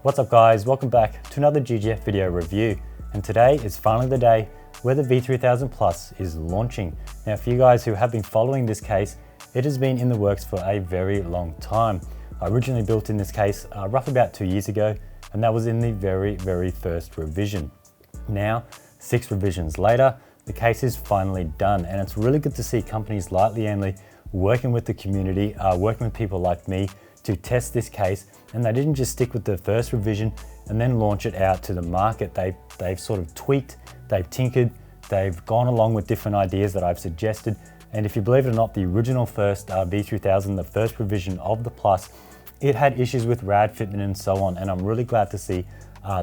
What's up guys, welcome back to another GGF video review, and today is finally the day where the V3000 Plus is launching. Now for you guys who have been following this case, it has been in the works for a very long time. I originally built in this case roughly about 2 years ago, and that was in the very first revision. Now, 6 revisions later, the case is finally done, and it's really good to see companies like Lian Li working with the community, working with people like me to test this case, and they didn't just stick with the first revision and then launch it out to the market. They've sort of tweaked, they've tinkered, they've gone along with different ideas that I've suggested, and if you believe it or not, the original first V3000, the first revision of the Plus, it had issues with rad fitment and so on, and I'm really glad to see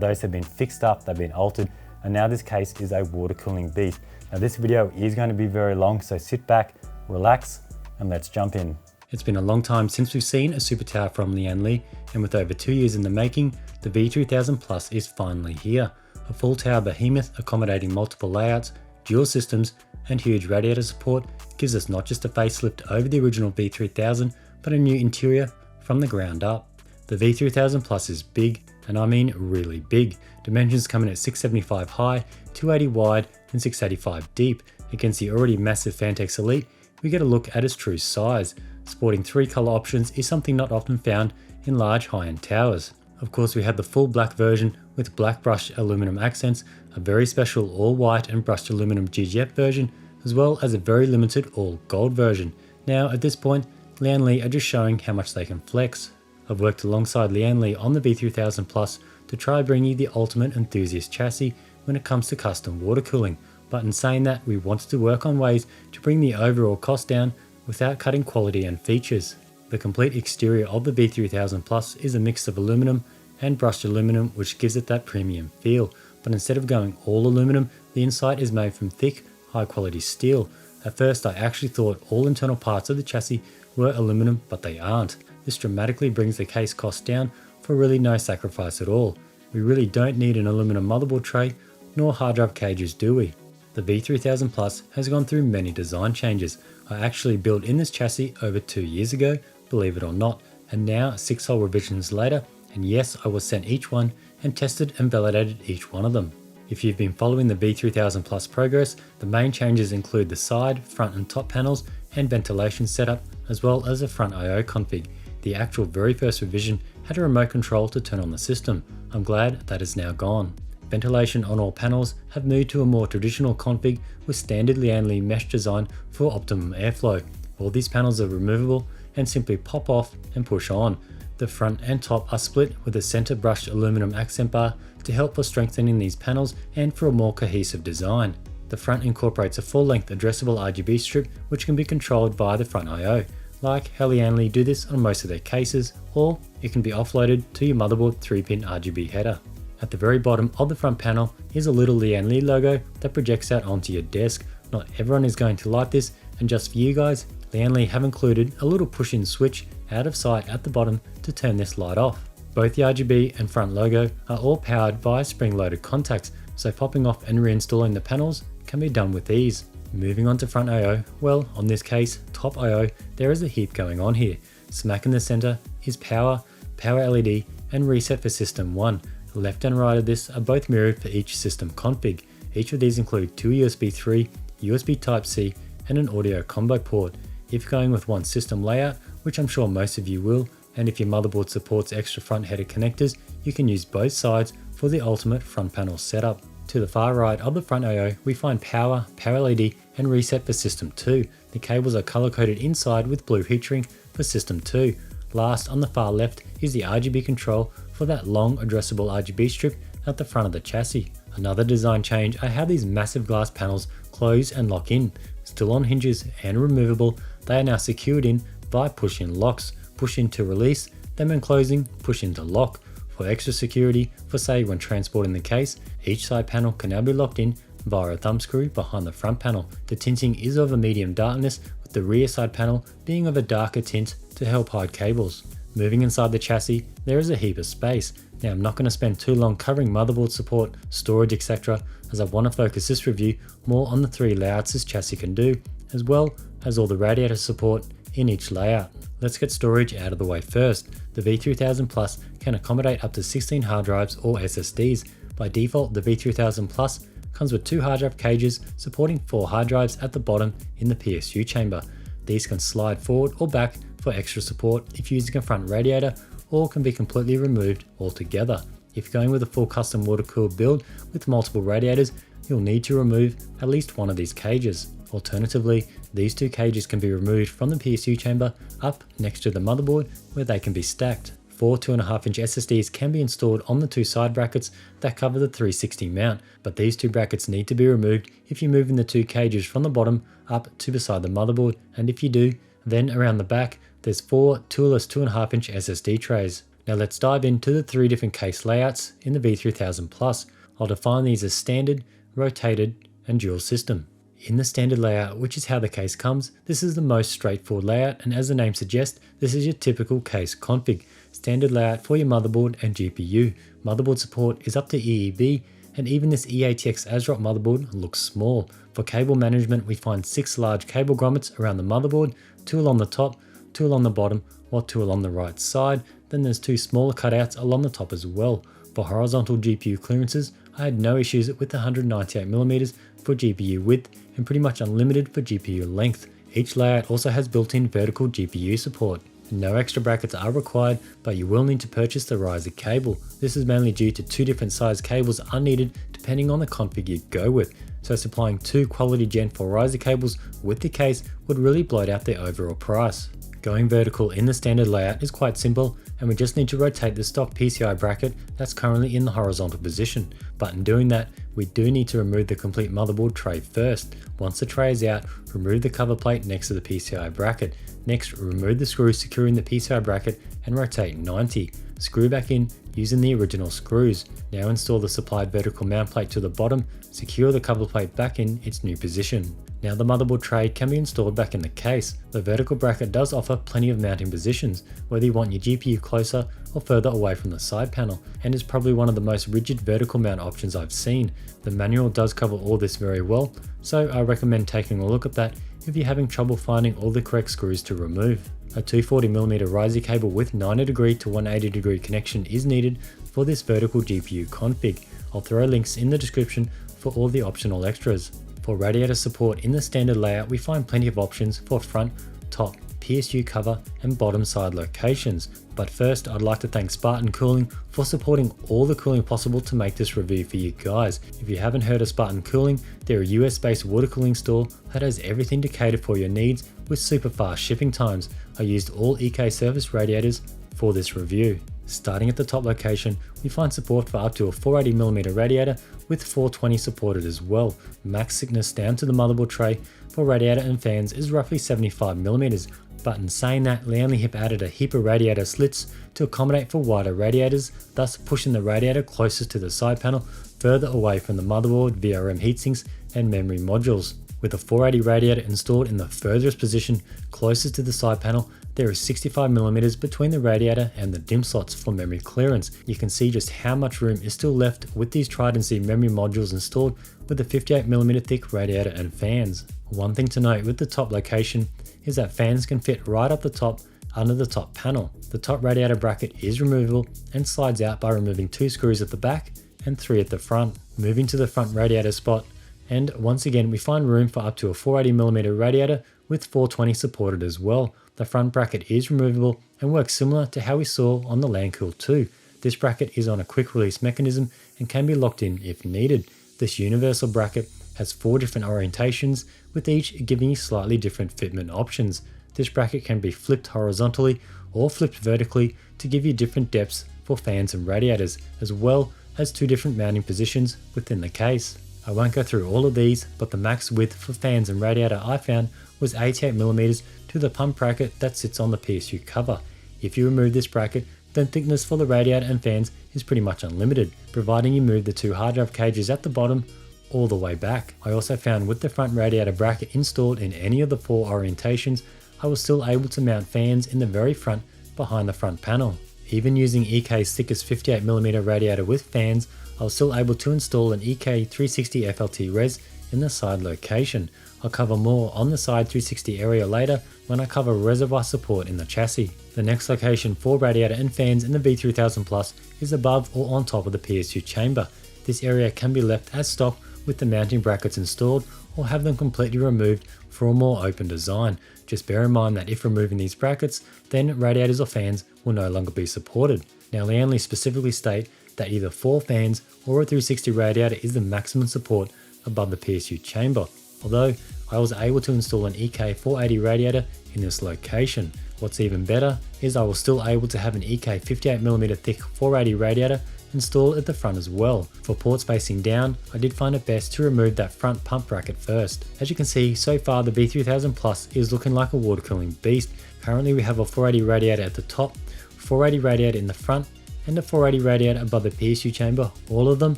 those have been fixed up, they've been altered, and now this case is a water cooling beast. Now this video is going to be very long, so sit back, relax, and let's jump in. It's been a long time since we've seen a super tower from Lian Li, and with over 2 years in the making, the V3000 Plus is finally here. A full tower behemoth accommodating multiple layouts, dual systems, and huge radiator support gives us not just a facelift over the original V3000, but a new interior from the ground up. The V3000 Plus is big, and I mean really big. Dimensions come in at 675 high, 280 wide, and 685 deep. Against the already massive Fantex Elite, we get a look at its true size. Sporting 3 colour options is something not often found in large high-end towers. Of course, we have the full black version with black brushed aluminum accents, a very special all white and brushed aluminum GGF version, as well as a very limited all gold version. Now at this point, Lian Li are just showing how much they can flex. I've worked alongside Lian Li on the V3000 Plus to try bring you the ultimate enthusiast chassis when it comes to custom water cooling, but in saying that, we wanted to work on ways to bring the overall cost down without cutting quality and features. The complete exterior of the V3000 Plus is a mix of aluminum and brushed aluminum, which gives it that premium feel, but instead of going all aluminum, the inside is made from thick, high quality steel. At first I actually thought all internal parts of the chassis were aluminum, but they aren't. This dramatically brings the case cost down for really no sacrifice at all. We really don't need an aluminum motherboard tray, nor hard drive cages, do we? The V3000 Plus has gone through many design changes. I actually built in this chassis over 2 years ago, believe it or not, and now 6 whole revisions later, and yes, I was sent each one and tested and validated each one of them. If you've been following the V3000 Plus progress, the main changes include the side, front and top panels and ventilation setup, as well as a front I/O config. The actual very first revision had a remote control to turn on the system. I'm glad that is now gone. Ventilation on all panels have moved to a more traditional config with standard Lian Li mesh design for optimum airflow. All these panels are removable and simply pop off and push on. The front and top are split with a center brushed aluminum accent bar to help for strengthening these panels and for a more cohesive design. The front incorporates a full-length addressable RGB strip which can be controlled via the front I/O, like how Lian Li do this on most of their cases, or it can be offloaded to your motherboard 3-pin RGB header. At the very bottom of the front panel is a little Lian Li logo that projects out onto your desk. Not everyone is going to like this, and just for you guys, Lian Li have included a little push-in switch out of sight at the bottom to turn this light off. Both the RGB and front logo are all powered via spring-loaded contacts, so popping off and reinstalling the panels can be done with ease. Moving on to front I/O, well, on this case, top I/O, there is a heap going on here. Smack in the center is power, power LED, and reset for system 1. The left and right of this are both mirrored for each system config. Each of these include 2 USB 3, USB Type-C, and an audio combo port. If going with one system layout, which I'm sure most of you will, and if your motherboard supports extra front header connectors, you can use both sides for the ultimate front panel setup. To the far right of the front I/O, we find power, power LED, and reset for system 2. The cables are color coded inside with blue heat shrink for system 2. Last, on the far left, is the RGB control for that long addressable RGB strip at the front of the chassis. Another design change are how these massive glass panels close and lock in. Still on hinges and removable, they are now secured in by push-in locks. Push in to release, then when closing, push in to lock. For extra security, for say when transporting the case, each side panel can now be locked in via a thumb screw behind the front panel. The tinting is of a medium darkness, with the rear side panel being of a darker tint to help hide cables. Moving inside the chassis, there is a heap of space. Now I'm not going to spend too long covering motherboard support, storage, etc., as I want to focus this review more on the 3 layouts this chassis can do, as well as all the radiator support in each layout. Let's get storage out of the way first. The V3000 Plus can accommodate up to 16 hard drives or SSDs. By default, the V3000 Plus comes with 2 hard drive cages supporting 4 hard drives at the bottom in the PSU chamber. These can slide forward or back for extra support if using a front radiator, or can be completely removed altogether. If going with a full custom water-cooled build with multiple radiators, you'll need to remove at least one of these cages. Alternatively, these 2 cages can be removed from the PSU chamber up next to the motherboard where they can be stacked. 4 2.5-inch SSDs can be installed on the 2 side brackets that cover the 360 mount, but these 2 brackets need to be removed if you're moving the 2 cages from the bottom up to beside the motherboard, and if you do, then around the back there's 4 toolless 2.5-inch SSD trays. Now let's dive into the 3 different case layouts in the V3000 Plus. I'll define these as standard, rotated, and dual system. In the standard layout, which is how the case comes, this is the most straightforward layout, and as the name suggests, this is your typical case config. Standard layout for your motherboard and GPU. Motherboard support is up to EEB, and even this EATX ASRock motherboard looks small. For cable management, we find 6 large cable grommets around the motherboard, 2 along the top, 2 along the bottom, or 2 along the right side. Then there's 2 smaller cutouts along the top as well. For horizontal GPU clearances, I had no issues with the 198mm for GPU width and pretty much unlimited for GPU length. Each layout also has built-in vertical GPU support. No extra brackets are required, but you will need to purchase the riser cable. This is mainly due to 2 different size cables are needed depending on the config you go with. So supplying 2 quality Gen 4 riser cables with the case would really bloat out the overall price. Going vertical in the standard layout is quite simple, and we just need to rotate the stock PCI bracket that's currently in the horizontal position. But in doing that, we do need to remove the complete motherboard tray first. Once the tray is out, remove the cover plate next to the PCI bracket. Next, remove the screws securing the PCI bracket and rotate 90. Screw back in using the original screws. Now install the supplied vertical mount plate to the bottom, secure the cover plate back in its new position. Now the motherboard tray can be installed back in the case. The vertical bracket does offer plenty of mounting positions, whether you want your GPU closer or further away from the side panel, and is probably one of the most rigid vertical mount options I've seen. The manual does cover all this very well, so I recommend taking a look at that if you're having trouble finding all the correct screws to remove. A 240mm riser cable with 90° to 180° connection is needed for this vertical GPU config. I'll throw links in the description for all the optional extras. For radiator support in the standard layout, we find plenty of options for front, top, PSU cover, and bottom side locations. But first, I'd like to thank Spartan Cooling for supporting all the cooling possible to make this review for you guys. If you haven't heard of Spartan Cooling, they're a US-based water cooling store that has everything to cater for your needs with super fast shipping times. I used all EK service radiators for this review. Starting at the top location, we find support for up to a 480mm radiator with 420 supported as well. Max thickness down to the motherboard tray for radiator and fans is roughly 75mm, but in saying that, Lian Li added a heap of radiator slits to accommodate for wider radiators, thus pushing the radiator closest to the side panel, further away from the motherboard, VRM heatsinks, and memory modules. With a 480 radiator installed in the furthest position closest to the side panel, there is 65mm between the radiator and the DIMM slots for memory clearance. You can see just how much room is still left with these Trident C memory modules installed with the 58mm thick radiator and fans. One thing to note with the top location is that fans can fit right up the top under the top panel. The top radiator bracket is removable and slides out by removing 2 screws at the back and 3 at the front. Moving to the front radiator spot, and once again we find room for up to a 480mm radiator with 420 supported as well. The front bracket is removable and works similar to how we saw on the LANcool 2. This bracket is on a quick release mechanism and can be locked in if needed. This universal bracket has 4 different orientations, with each giving you slightly different fitment options. This bracket can be flipped horizontally or flipped vertically to give you different depths for fans and radiators, as well as 2 different mounting positions within the case. I won't go through all of these, but the max width for fans and radiator I found was 88mm to the pump bracket that sits on the PSU cover. If you remove this bracket, then thickness for the radiator and fans is pretty much unlimited, providing you move the 2 hard drive cages at the bottom all the way back. I also found with the front radiator bracket installed in any of the 4 orientations, I was still able to mount fans in the very front behind the front panel. Even using EK's thickest 58mm radiator with fans, I was still able to install an EK 360 FLT res in the side location. I'll cover more on the side 360 area later when I cover reservoir support in the chassis. The next location for radiator and fans in the V3000 Plus is above or on top of the PSU chamber. This area can be left as stock with the mounting brackets installed, or have them completely removed for a more open design. Just bear in mind that if removing these brackets, then radiators or fans will no longer be supported. Now Lian Li specifically state that either 4 fans or a 360 radiator is the maximum support above the PSU chamber, although I was able to install an EK 480 radiator in this location. What's even better is I was still able to have an EK 58mm thick 480 radiator installed at the front as well. For ports facing down, I did find it best to remove that front pump bracket first. As you can see, so far the V3000 Plus is looking like a water cooling beast. Currently we have a 480 radiator at the top, 480 radiator in the front, and a 480 radiator above the PSU chamber, all of them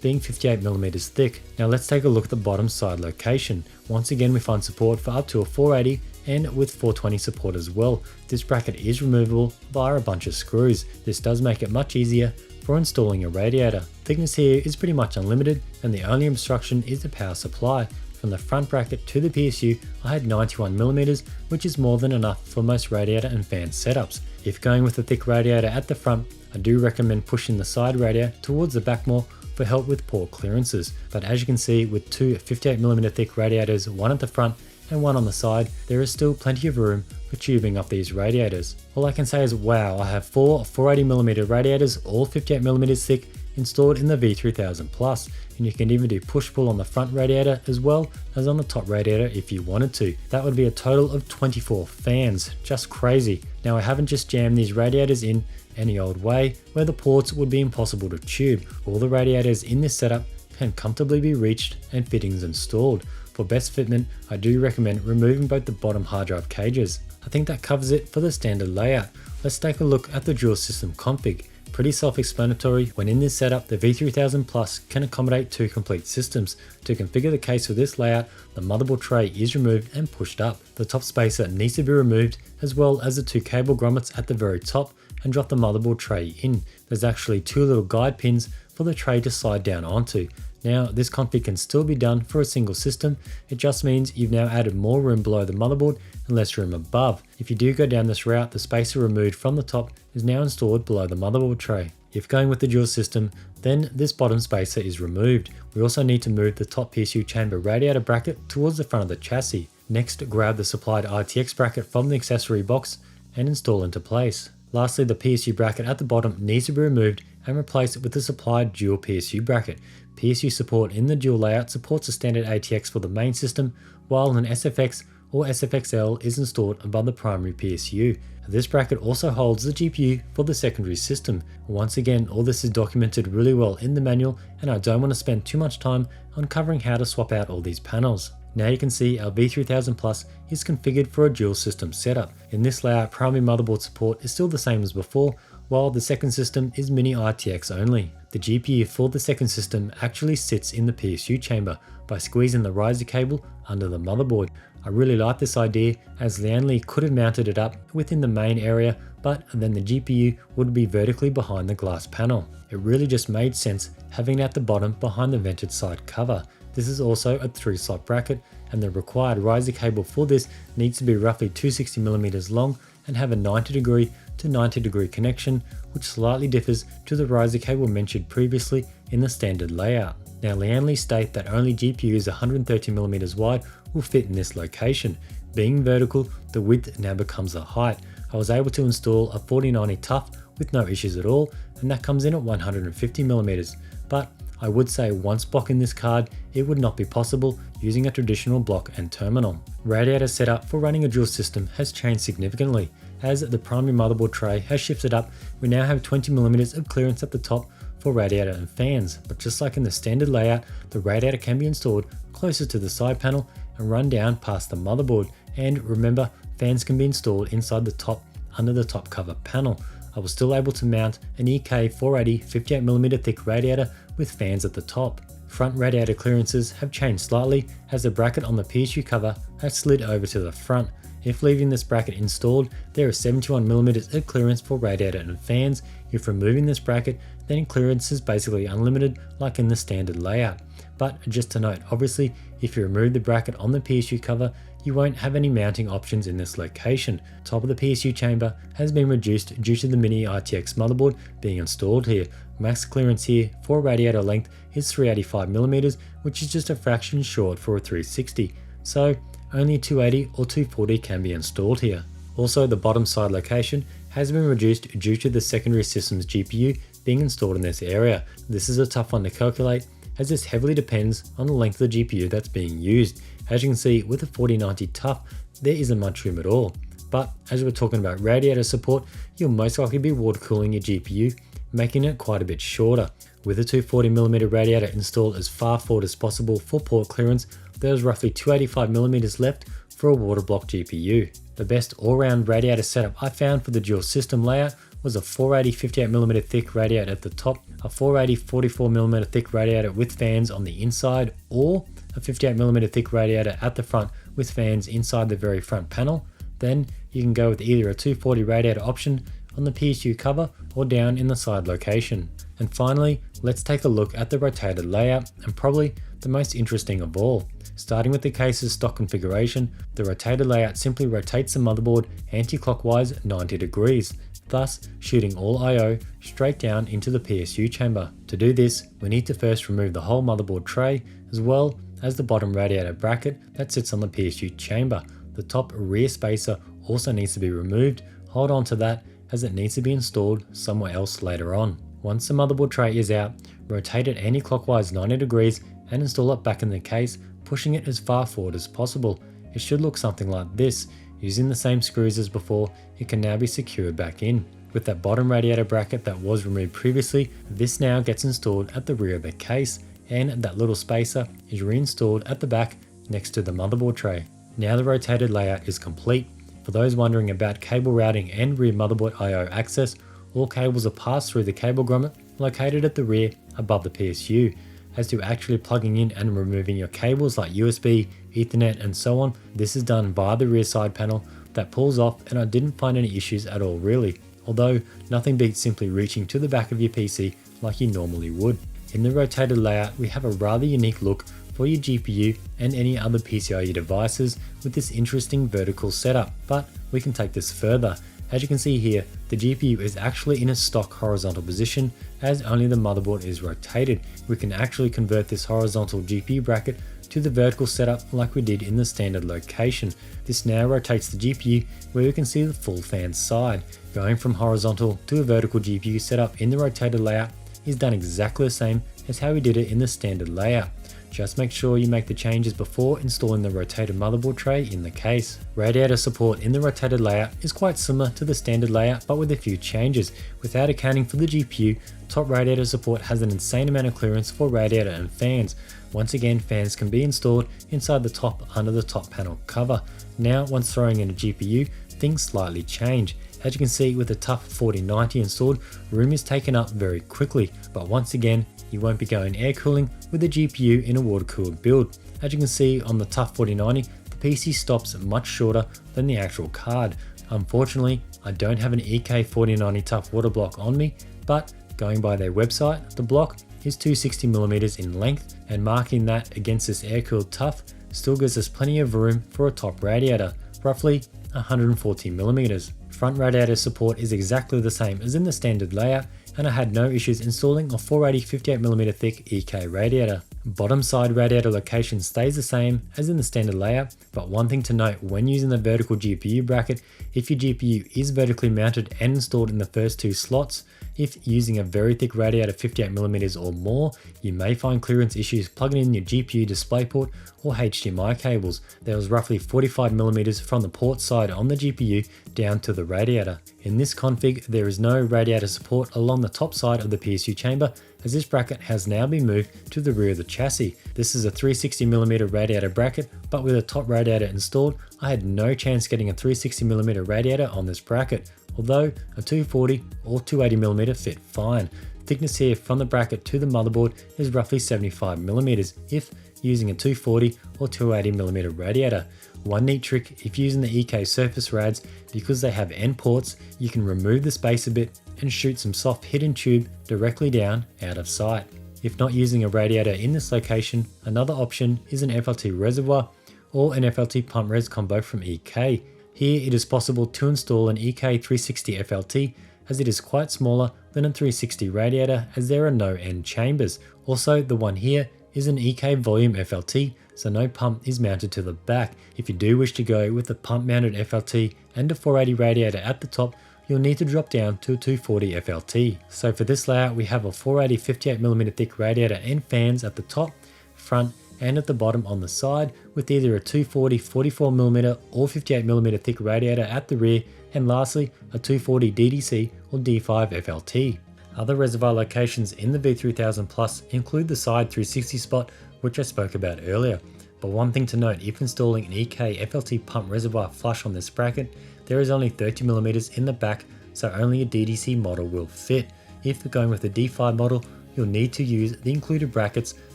being 58mm thick. Now let's take a look at the bottom side location. Once again we find support for up to a 480 and with 420 support as well. This bracket is removable via a bunch of screws. This does make it much easier for installing a radiator. Thickness here is pretty much unlimited, and the only obstruction is the power supply. From the front bracket to the PSU, I had 91mm, which is more than enough for most radiator and fan setups. If going with a thick radiator at the front, I do recommend pushing the side radiator towards the back more for help with port clearances. But as you can see, with 2 58mm thick radiators, one at the front and one on the side, there is still plenty of room for tubing up these radiators. All I can say is wow, I have 4 480mm radiators, all 58mm thick, installed in the V3000 Plus, and you can even do push-pull on the front radiator as well as on the top radiator if you wanted to. That would be a total of 24 fans, just crazy. Now I haven't just jammed these radiators in any old way where the ports would be impossible to tube. All the radiators in this setup can comfortably be reached and fittings installed. For best fitment, I do recommend removing both the bottom hard drive cages. I think that covers it for the standard layout. Let's take a look at the dual system config. Pretty self-explanatory. When in this setup, the V3000 Plus can accommodate 2 complete systems. To configure the case for this layout, the motherboard tray is removed and pushed up. The top spacer needs to be removed, as well as the 2 cable grommets at the very top, and drop the motherboard tray in. There's actually 2 little guide pins for the tray to slide down onto. Now this config can still be done for a single system, it just means you've now added more room below the motherboard and less room above. If you do go down this route, the spacer removed from the top is now installed below the motherboard tray. If going with the dual system, then this bottom spacer is removed. We also need to move the top PSU chamber radiator bracket towards the front of the chassis. Next, grab the supplied ITX bracket from the accessory box and install into place. Lastly, the PSU bracket at the bottom needs to be removed and replaced with the supplied dual PSU bracket. PSU support in the dual layout supports a standard ATX for the main system, while an SFX or SFXL is installed above the primary PSU. This bracket also holds the GPU for the secondary system. Once again, all this is documented really well in the manual, and I don't want to spend too much time on covering how to swap out all these panels. Now you can see our V3000 Plus is configured for a dual system setup. In this layout, primary motherboard support is still the same as before, while the second system is mini RTX only. The GPU for the second system actually sits in the PSU chamber by squeezing the riser cable under the motherboard. I really like this idea, as Lian Li could have mounted it up within the main area, but then the GPU would be vertically behind the glass panel. It really just made sense having it at the bottom behind the vented side cover. This is also a 3-slot bracket, and the required riser cable for this needs to be roughly 260mm long and have a 90° to 90° connection, which slightly differs to the riser cable mentioned previously in the standard layout. Now Lian Li state that only GPUs 130mm wide will fit in this location. Being vertical, the width now becomes the height. I was able to install a 4090 tough with no issues at all, and that comes in at 150mm, but I would say once blocking this card, it would not be possible using a traditional block and terminal. Radiator setup for running a dual system has changed significantly. As the primary motherboard tray has shifted up, we now have 20mm of clearance at the top for radiator and fans, but just like in the standard layout, the radiator can be installed closer to the side panel and run down past the motherboard. And remember, fans can be installed inside the top under the top cover panel. I was still able to mount an EK 480 58mm thick radiator with fans at the top. Front radiator clearances have changed slightly, as the bracket on the PSU cover has slid over to the front. If leaving this bracket installed, there is 71mm of clearance for radiator and fans. If removing this bracket, then clearance is basically unlimited like in the standard layout. But just to note, obviously, If you remove the bracket on the PSU cover, you won't have any mounting options in this location. Top of the PSU chamber has been reduced due to the mini RTX motherboard being installed here. Max clearance here for radiator length is 385mm, which is just a fraction short for a 360. So only a 280 or 240 can be installed here. Also, the bottom side location has been reduced due to the secondary system's GPU being installed in this area. This is a tough one to calculate, as this heavily depends on the length of the GPU that's being used. As you can see, with a 4090 TUF, there isn't much room at all. But as we're talking about radiator support, you'll most likely be water cooling your GPU, making it quite a bit shorter. With a 240mm radiator installed as far forward as possible for port clearance, there's roughly 285mm left for a water block GPU. The best all-round radiator setup I found for the dual system layout was a 480 58mm thick radiator at the top, a 480 44mm thick radiator with fans on the inside, or a 58mm thick radiator at the front with fans inside the very front panel. Then you can go with either a 240 radiator option on the PSU cover or down in the side location. And finally, let's take a look at the rotated layout, and probably the most interesting of all. Starting with the case's stock configuration, the rotated layout simply rotates the motherboard anti-clockwise 90 degrees, thus shooting all I/O straight down into the PSU chamber. To do this, we need to first remove the whole motherboard tray, as well as the bottom radiator bracket that sits on the PSU chamber. The top rear spacer also needs to be removed. Hold on to that, as it needs to be installed somewhere else later on. Once the motherboard tray is out, rotate it anti-clockwise 90 degrees and install it back in the case, pushing it as far forward as possible. It should look something like this. Using the same screws as before, it can now be secured back in. With that bottom radiator bracket that was removed previously, this now gets installed at the rear of the case, and that little spacer is reinstalled at the back next to the motherboard tray. Now the rotated layout is complete. For those wondering about cable routing and rear motherboard I/O access, all cables are passed through the cable grommet located at the rear above the PSU. As to actually plugging in and removing your cables like USB, Ethernet and so on, this is done via the rear side panel that pulls off, and I didn't find any issues at all really, although nothing beats simply reaching to the back of your PC like you normally would. In the rotated layout, we have a rather unique look for your GPU and any other PCIe devices with this interesting vertical setup, but we can take this further. As you can see here, the GPU is actually in a stock horizontal position, as only the motherboard is rotated. We can actually convert this horizontal GPU bracket to the vertical setup like we did in the standard location. This now rotates the GPU where we can see the full fan side. Going from horizontal to a vertical GPU setup in the rotated layout is done exactly the same as how we did it in the standard layout. Just make sure you make the changes before installing the rotated motherboard tray in the case. Radiator support in the rotated layout is quite similar to the standard layout, but with a few changes. Without accounting for the GPU, top radiator support has an insane amount of clearance for radiator and fans. Once again, fans can be installed inside the top under the top panel cover. Now, once throwing in a GPU, things slightly change. As you can see, with the TUF 4090 installed, room is taken up very quickly, but once again, you won't be going air cooling with the GPU in a water cooled build. As you can see on the TUF 4090, the PC stops much shorter than the actual card. Unfortunately, I don't have an EK 4090 TUF water block on me, but going by their website, the block is 260mm in length, and marking that against this air cooled TUF still gives us plenty of room for a top radiator, roughly 140mm. Front radiator support is exactly the same as in the standard layout, and I had no issues installing a 480 58mm thick EK radiator. Bottom side radiator location stays the same as in the standard layout, but one thing to note when using the vertical GPU bracket, if your GPU is vertically mounted and installed in the first two slots, if using a very thick radiator 58mm or more, you may find clearance issues plugging in your GPU DisplayPort or HDMI cables. There was roughly 45mm from the port side on the GPU down to the radiator. In this config, there is no radiator support along the top side of the PSU chamber, as this bracket has now been moved to the rear of the chassis. This is a 360mm radiator bracket, but with a top radiator installed, I had no chance getting a 360mm radiator on this bracket, although a 240 or 280mm fit fine. Thickness here from the bracket to the motherboard is roughly 75mm if using a 240 or 280mm radiator. One neat trick if using the EK surface rads, because they have end ports, you can remove the space a bit and shoot some soft hidden tube directly down out of sight. If not using a radiator in this location, another option is an FLT reservoir or an FLT pump res combo from EK. Here it is possible to install an EK 360 FLT, as it is quite smaller than a 360 radiator as there are no end chambers. Also, the one here is an EK volume FLT, so no pump is mounted to the back. If you do wish to go with a pump mounted FLT and a 480 radiator at the top, you'll need to drop down to a 240 FLT. So for this layout, we have a 480 58mm thick radiator and fans at the top, front, and at the bottom on the side, with either a 240 44mm or 58mm thick radiator at the rear, and lastly a 240 DDC or D5 FLT. Other reservoir locations in the V3000 Plus include the side 360 spot, which I spoke about earlier. But one thing to note, if installing an EK FLT pump reservoir flush on this bracket, there is only 30mm in the back, so only a DDC model will fit. If you're going with the D5 model, you'll need to use the included brackets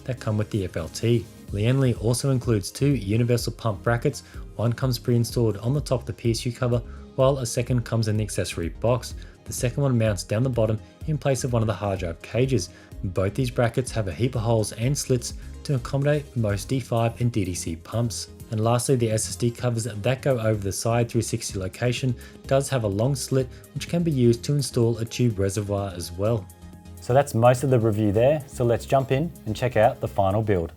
that come with the FLT. Lian Li also includes two universal pump brackets. One comes pre-installed on the top of the PSU cover, while a second comes in the accessory box. The second one mounts down the bottom in place of one of the hard drive cages. Both these brackets have a heap of holes and slits to accommodate most D5 and DDC pumps. And lastly, the SSD covers that go over the side 360 location does have a long slit which can be used to install a tube reservoir as well. So that's most of the review there, so let's jump in and check out the final build.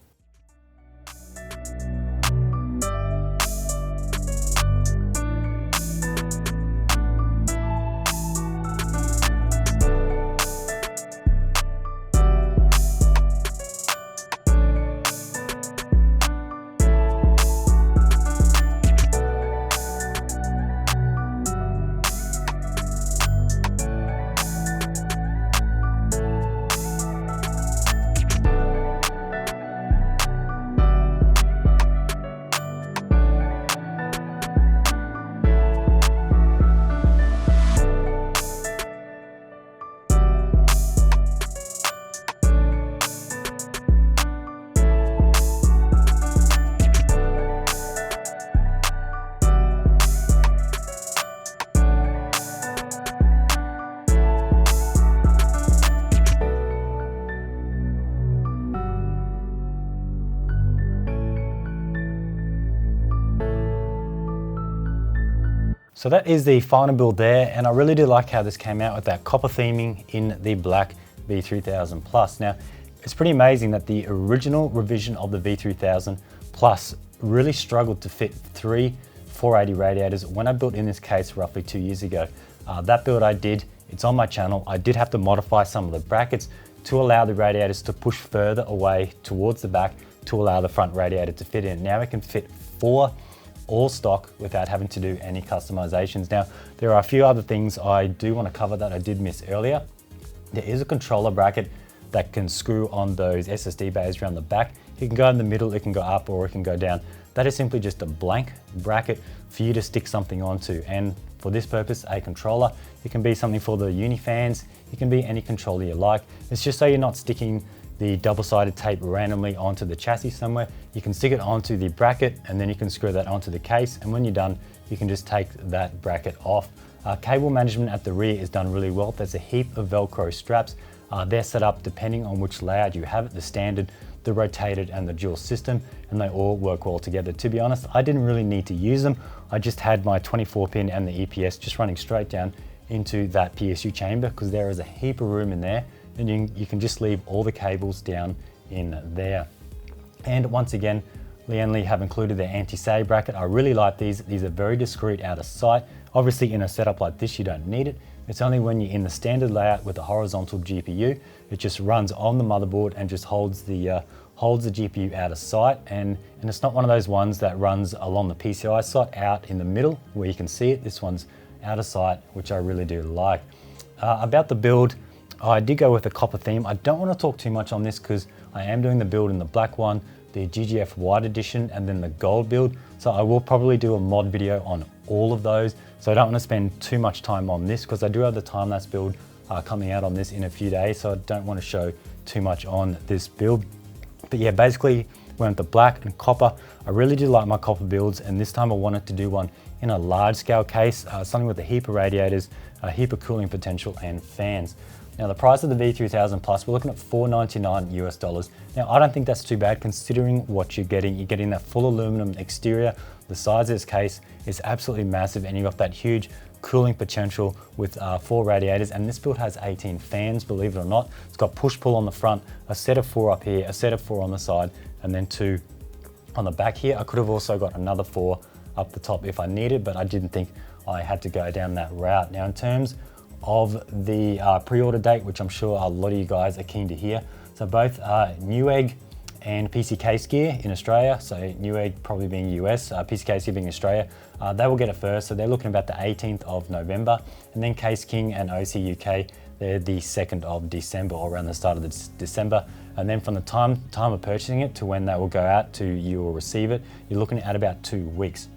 So that is the final build there, and I really do like how this came out with that copper theming in the black V3000 Plus. Now, it's pretty amazing that the original revision of the V3000 Plus really struggled to fit 3 480 radiators when I built in this case roughly 2 years ago. That build I did, it's on my channel. I did have to modify some of the brackets to allow the radiators to push further away towards the back to allow the front radiator to fit in. Now it can fit 4 all stock without having to do any customizations. Now, there are a few other things I do want to cover that I did miss earlier. There is a controller bracket that can screw on those SSD bays around the back. It can go in the middle, it can go up, or it can go down. That is simply just a blank bracket for you to stick something onto. And for this purpose, a controller, it can be something for the uni fans, it can be any controller you like. It's just so you're not sticking the double-sided tape randomly onto the chassis somewhere. You can stick it onto the bracket and then you can screw that onto the case, and when you're done, you can just take that bracket off. Cable management at the rear is done really well. There's a heap of Velcro straps. They're set up depending on which layout you have it, the standard, the rotated, and the dual system, and they all work well together. To be honest, I didn't really need to use them. I just had my 24 pin and the EPS just running straight down into that PSU chamber, because there is a heap of room in there, and you can just leave all the cables down in there. And once again, Lian Li have included their anti-sag bracket. I really like these. These are very discreet out of sight. Obviously in a setup like this, you don't need it. It's only when you're in the standard layout with a horizontal GPU, it just runs on the motherboard and just holds the GPU out of sight. And it's not one of those ones that runs along the PCI slot out in the middle where you can see it. This one's out of sight, which I really do like. About the build, I did go with a copper theme. I don't want to talk too much on this because I am doing the build in the black one, the GGF White Edition, and then the gold build. So I will probably do a mod video on all of those. So I don't want to spend too much time on this because I do have the Time-Lapse Build coming out on this in a few days. So I don't want to show too much on this build. But yeah, basically went with the black and copper. I really do like my copper builds, and this time I wanted to do one in a large scale case, something with a heap of radiators, a heap of cooling potential and fans. Now the price of the V3000 Plus, we're looking at $499 US. Now I don't think that's too bad considering what you're getting. You're getting that full aluminum exterior. The size of this case is absolutely massive, and you've got that huge cooling potential with 4 radiators, and this build has 18 fans, believe it or not. It's got push-pull on the front, a set of 4 up here, a set of 4 on the side, and then 2 on the back here. I could have also got another 4 up the top if I needed, but I didn't think I had to go down that route. Now in terms of the pre-order date, which I'm sure a lot of you guys are keen to hear. So both Newegg and PC Case Gear in Australia, so Newegg probably being US, PC Case Gear being Australia, they will get it first, so they're looking about the 18th of November, and then CaseKing and OCUK, they're the 2nd of December, or around the start of December, and then from the time of purchasing it to when that will go out to you will receive it, you're looking at about 2 weeks.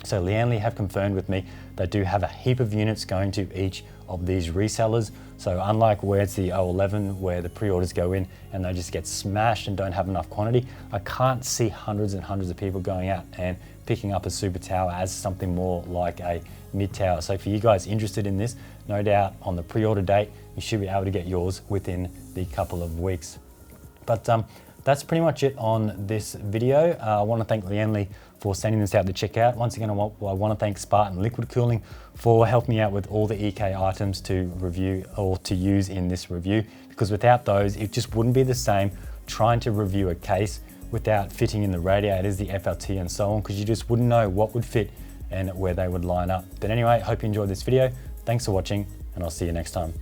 So Lian Li have confirmed with me they do have a heap of units going to each of these resellers. So unlike where it's the 011 where the pre-orders go in and they just get smashed and don't have enough quantity, I can't see hundreds and hundreds of people going out and picking up a super tower as something more like a mid tower. So for you guys interested in this, no doubt on the pre-order date, you should be able to get yours within the couple of weeks. But that's pretty much it on this video. I want to thank Lian Li for sending this out to check out. Once again, I want to thank Spartan Liquid Cooling for helping me out with all the EK items to review or to use in this review, because without those, it just wouldn't be the same trying to review a case without fitting in the radiators, the FLT and so on, because you just wouldn't know what would fit and where they would line up. But anyway, I hope you enjoyed this video. Thanks for watching, and I'll see you next time.